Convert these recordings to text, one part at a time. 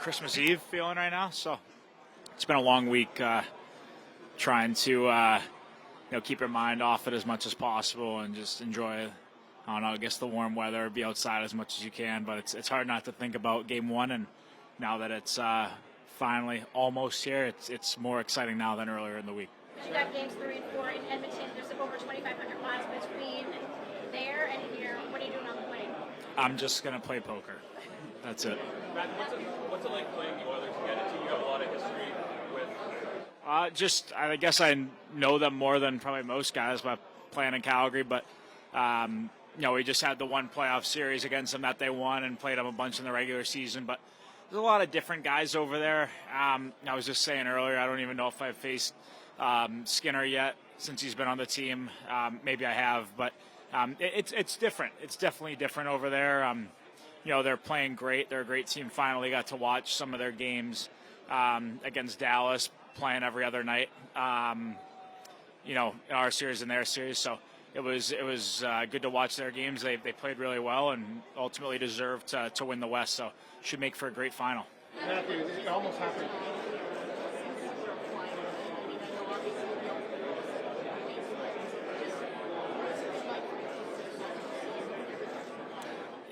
Christmas Eve feeling right now. So it's been a long week trying to keep your mind off it as much as possible and just enjoy, I don't know, I guess the warm weather, be outside as much as you can. But it's hard not to think about Game 1, and now that it's finally almost here, it's more exciting now than earlier in the week. You got games 3 and 4 in Edmonton. There's over 2,500 miles between there and here. What are you doing on the plane? I'm just going to play poker. That's it. Matt, what's it like playing the Oilers again? You have a lot of history with. I guess I know them more than probably most guys by playing in Calgary, but we just had the one playoff series against them that they won and played them a bunch in the regular season. But there's a lot of different guys over there. I was just saying earlier, I don't even know if I've faced Skinner yet since he's been on the team. Maybe I have, but it's different. It's definitely different over there. They're playing great. They're a great team. Finally got to watch some of their games against Dallas, playing every other night. In our series and their series. So it was good to watch their games. They played really well and ultimately deserved to win the West. So should make for a great final. Matthew, it almost happened.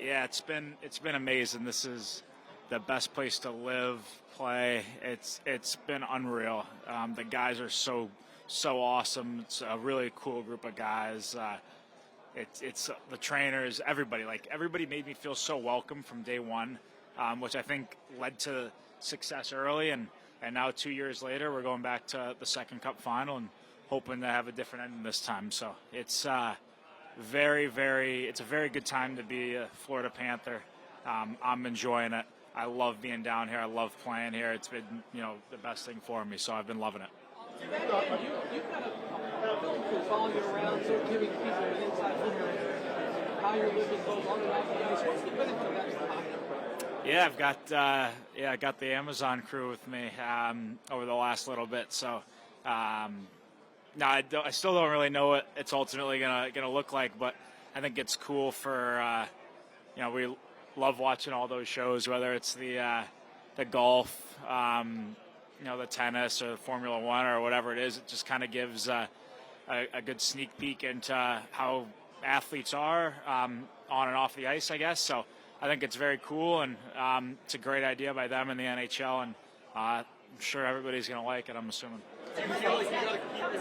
Yeah, it's been amazing. This is the best place to live, play. It's been unreal. The guys are so awesome. It's a really cool group of guys. It's the trainers, everybody. Everybody made me feel so welcome from day one, which I think led to success early. And now 2 years later, we're going back to the second Cup final and hoping to have a different ending this time. So it's it's a very good time to be a Florida Panther. I'm enjoying it. I love being down here. I love playing here. It's been, the best thing for me. So I've been loving it. You kind of film crew following you around, sort of giving people an inside look at how you're living both on and off the ice. What's the benefit of that to the hockey? Yeah, I got the Amazon crew with me over the last little bit. So, no, I still don't really know what it's ultimately gonna look like, but I think it's cool for we love watching all those shows, whether it's the golf, the tennis or Formula One or whatever it is. It just kind of gives a good sneak peek into how athletes are on and off the ice, I guess. So I think it's very cool, and it's a great idea by them in the NHL, and I'm sure everybody's going to like it, I'm assuming. It's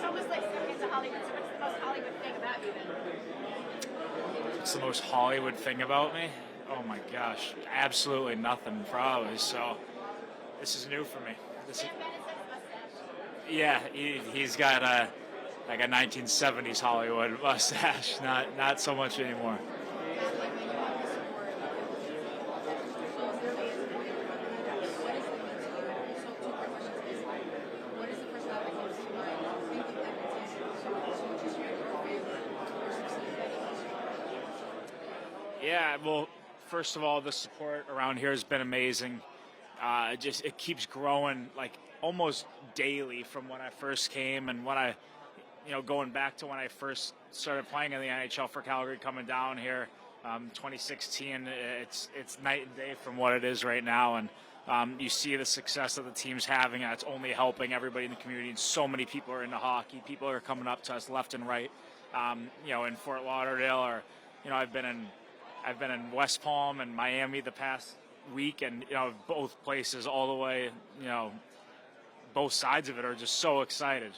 almost like stepping into Hollywood. So what's the most Hollywood thing about you then? What's the most Hollywood thing about me? Oh my gosh, absolutely nothing probably. So this is new for me. Yeah, he's got a 1970s Hollywood mustache. Not so much anymore. Yeah, well, first of all, the support around here has been amazing. It keeps growing almost daily from when I first came, and when I, going back to when I first started playing in the NHL for Calgary, coming down here, 2016. It's night and day from what it is right now, and you see the success that the team's having, and it's only helping everybody in the community. And so many people are into hockey. People are coming up to us left and right. In Fort Lauderdale, or I've been in West Palm and Miami the past week, and both places all the way, both sides of it are just so excited.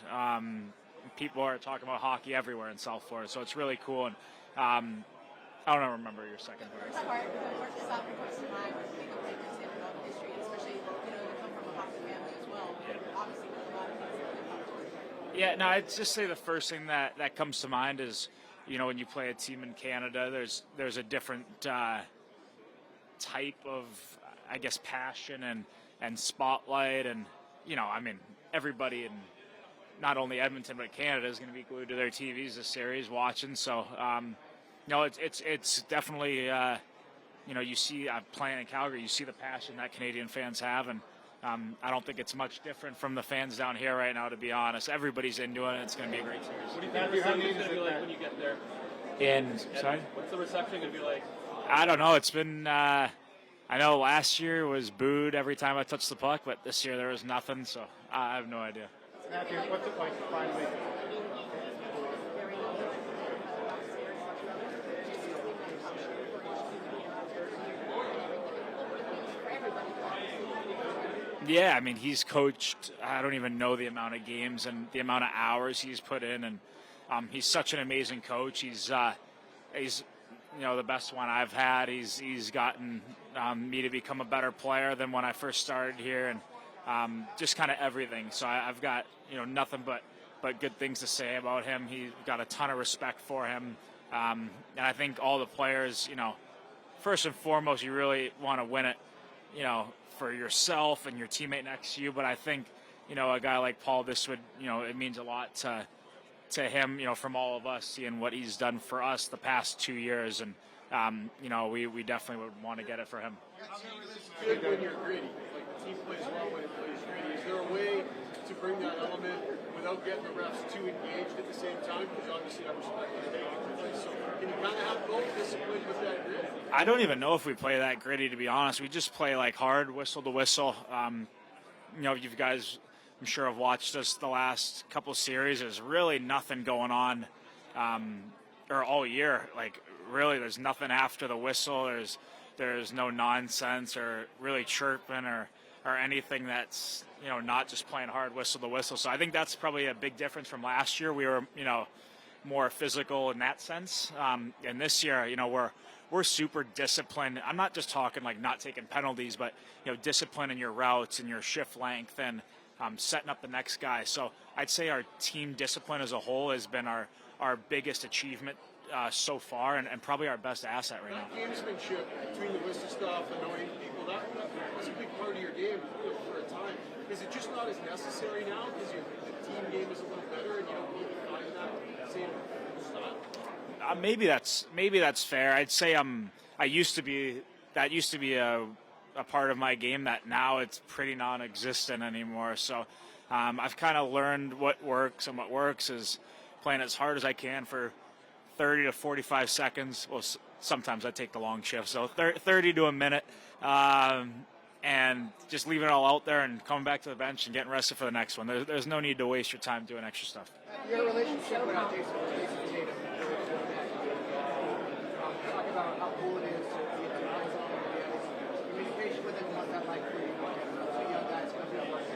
People are talking about hockey everywhere in South Florida, so it's really cool. And I don't remember your second part. It's hard. The soccer comes to mind when people think about history, especially you come from a hockey family as well. Obviously, with a lot of things. Yeah, no, I'd just say the first thing that comes to mind is, when you play a team in Canada, there's a different type of, I guess, passion and spotlight, and everybody in not only Edmonton but Canada is going to be glued to their TVs this series watching. So it's definitely you see playing in Calgary, you see the passion that Canadian fans have, and I don't think it's much different from the fans down here right now, to be honest. Everybody's into it, and it's going to be a great series. What do you think the reception is going to be like when you get there? Sorry? What's the reception going to be like? I don't know. It's been I know last year was booed every time I touched the puck, but this year there was nothing, so I have no idea. Matthew, what's it like to finally? Yeah, I mean, he's coached, I don't even know the amount of games and the amount of hours he's put in, and he's such an amazing coach. He's the best one I've had. He's gotten me to become a better player than when I first started here, and just kind of everything. So I've got nothing but good things to say about him. He's got a ton of respect for him, and I think all the players, first and foremost, you really want to win it, for yourself and your teammate next to you. But I think, a guy like Paul, this would, it means a lot to him, from all of us, seeing what he's done for us the past 2 years. And, we definitely would want to get it for him. It's good when you're gritty. Like the team plays well when it plays gritty. Is there a way to bring that element without getting the refs too engaged at the same time? Because obviously I respect the so can you kind of have both discipline with that grit? I don't even know if we play that gritty, to be honest. We just play like hard, whistle to whistle. You guys, I'm sure, have watched us the last couple series. There's really nothing going on, or all year. Like really, there's nothing after the whistle. There's no nonsense or really chirping or anything that's not just playing hard whistle to whistle. So I think that's probably a big difference from last year. We were more physical in that sense, and this year we're super disciplined. I'm not just talking like not taking penalties, but discipline in your routes and your shift length and setting up the next guy. So I'd say our team discipline as a whole has been our biggest achievement so far, and probably our best asset right now. Gamesmanship between the whistle stuff, annoying people, that's a big part of your game for a time. Is it just not as necessary now because the team game is a little better and you don't need to find that same style? Maybe that's fair. I'd say that used to be a part of my game that now it's pretty non-existent anymore. So I've kind of learned what works, and what works is playing as hard as I can for 30 to 45 seconds. Well, sometimes I take the long shift, so 30 to a minute, and just leaving it all out there and coming back to the bench and getting rested for the next one. There's no need to waste your time doing extra stuff. Your relationship with Jason Tatum. Talk about how cool it is to be in the eyes on communication with him. What's that like for you? Two young guys coming up like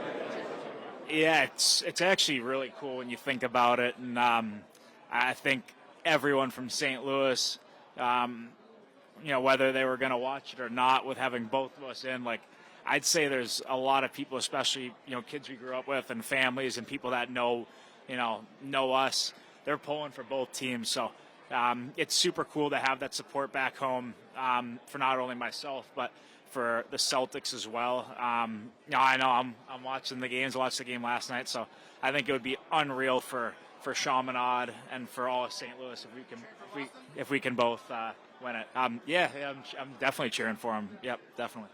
that. Yeah, it's actually really cool when you think about it, and I think everyone from St. Louis, whether they were going to watch it or not, with having both of us in, like I'd say there's a lot of people, especially kids we grew up with and families and people that know us. They're pulling for both teams, so it's super cool to have that support back home for not only myself but for the Celtics as well. I know I'm watching the games. I watched the game last night, so I think it would be unreal for Chaminade and for all of St. Louis if we can both win it. I'm definitely cheering for him. Yep, definitely.